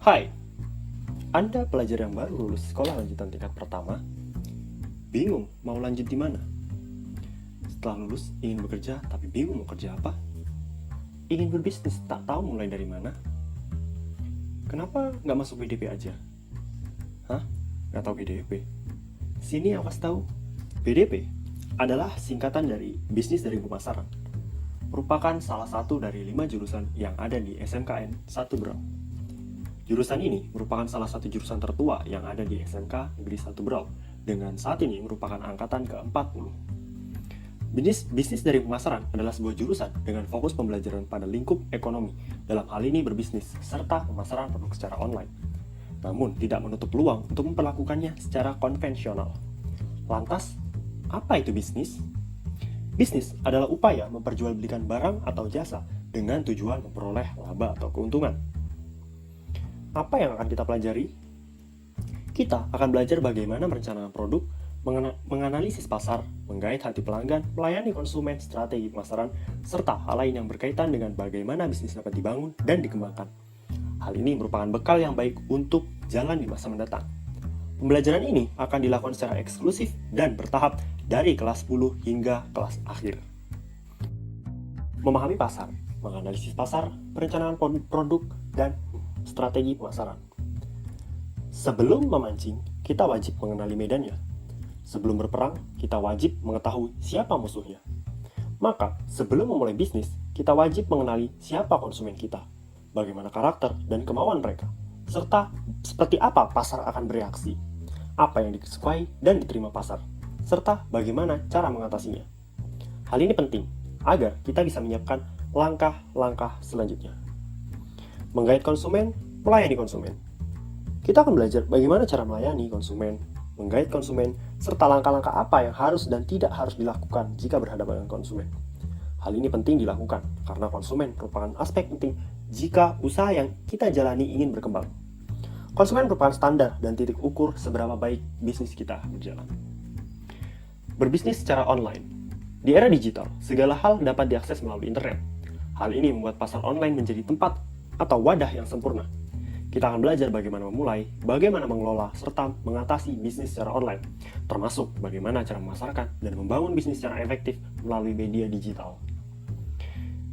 Hai, Anda pelajar yang baru lulus sekolah lanjutan tingkat pertama, bingung mau lanjut di mana? Setelah lulus, ingin bekerja tapi bingung mau kerja apa? Ingin berbisnis tak tahu mulai dari mana? Kenapa nggak masuk BDP aja? Hah? Nggak tahu BDP? Sini awas tahu. BDP adalah singkatan dari Bisnis dari Pemasaran. Merupakan salah satu dari 5 jurusan yang ada di SMKN 1 Berau. Jurusan ini merupakan salah satu jurusan tertua yang ada di SMK Negeri 1 Berau, dengan saat ini merupakan angkatan ke-40. Bisnis dari pemasaran adalah sebuah jurusan dengan fokus pembelajaran pada lingkup ekonomi, dalam hal ini berbisnis, serta pemasaran produk secara online. Namun, tidak menutup peluang untuk memperlakukannya secara konvensional. Lantas, apa itu bisnis? Bisnis adalah upaya memperjualbelikan barang atau jasa dengan tujuan memperoleh laba atau keuntungan. Apa yang akan kita pelajari? Kita akan belajar bagaimana merencanakan produk, menganalisis pasar, menggait hati pelanggan, melayani konsumen, strategi pemasaran, serta hal lain yang berkaitan dengan bagaimana bisnis dapat dibangun dan dikembangkan. Hal ini merupakan bekal yang baik untuk jalan di masa mendatang. Pembelajaran ini akan dilakukan secara eksklusif dan bertahap dari kelas 10 hingga kelas akhir. Memahami pasar, menganalisis pasar, perencanaan produk, dan strategi pemasaran. Sebelum memancing, kita wajib mengenali medannya. Sebelum berperang, kita wajib mengetahui siapa musuhnya. Maka, sebelum memulai bisnis, kita wajib mengenali siapa konsumen kita, bagaimana karakter dan kemauan mereka, serta seperti apa pasar akan bereaksi, apa yang disukai dan diterima pasar, serta bagaimana cara mengatasinya. Hal ini penting agar kita bisa menyiapkan langkah-langkah selanjutnya. Menggait konsumen, melayani konsumen. Kita akan belajar bagaimana cara melayani konsumen, menggait konsumen, serta langkah-langkah apa yang harus dan tidak harus dilakukan jika berhadapan dengan konsumen. Hal ini penting dilakukan karena konsumen merupakan aspek penting jika usaha yang kita jalani ingin berkembang. Konsumen merupakan standar dan titik ukur seberapa baik bisnis kita berjalan. Berbisnis secara online. Di era digital, segala hal dapat diakses melalui internet. Hal ini membuat pasar online menjadi tempat atau wadah yang sempurna. Kita akan belajar bagaimana memulai, bagaimana mengelola, serta mengatasi bisnis secara online, termasuk bagaimana cara memasarkan dan membangun bisnis secara efektif melalui media digital.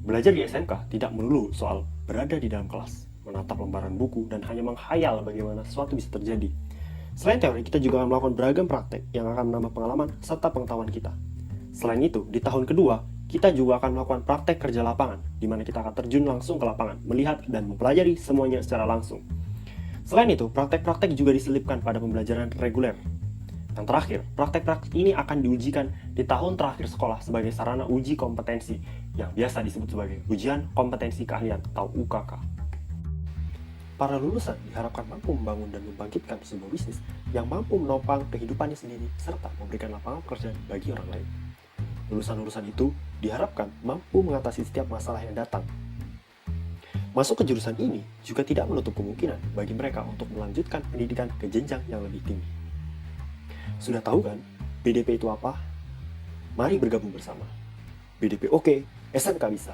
Belajar di SMK tidak melulu soal berada di dalam kelas, menatap lembaran buku, dan hanya menghayal bagaimana sesuatu bisa terjadi. Selain teori, kita juga akan melakukan beragam praktek yang akan menambah pengalaman serta pengetahuan kita. Selain itu, di tahun kedua, kita juga akan melakukan praktek kerja lapangan, di mana kita akan terjun langsung ke lapangan, melihat dan mempelajari semuanya secara langsung. Selain itu, praktek-praktek juga diselipkan pada pembelajaran reguler. Yang terakhir, praktek-praktek ini akan diujikan di tahun terakhir sekolah sebagai sarana uji kompetensi, yang biasa disebut sebagai Ujian Kompetensi Keahlian atau UKK. Para lulusan diharapkan mampu membangun dan membangkitkan sebuah bisnis yang mampu menopang kehidupannya sendiri, serta memberikan lapangan pekerjaan bagi orang lain. Lulusan-lulusan itu diharapkan mampu mengatasi setiap masalah yang datang. Masuk ke jurusan ini juga tidak menutup kemungkinan bagi mereka untuk melanjutkan pendidikan ke jenjang yang lebih tinggi. Sudah tahu kan, BDP itu apa? Mari bergabung bersama. BDP oke, SMK bisa.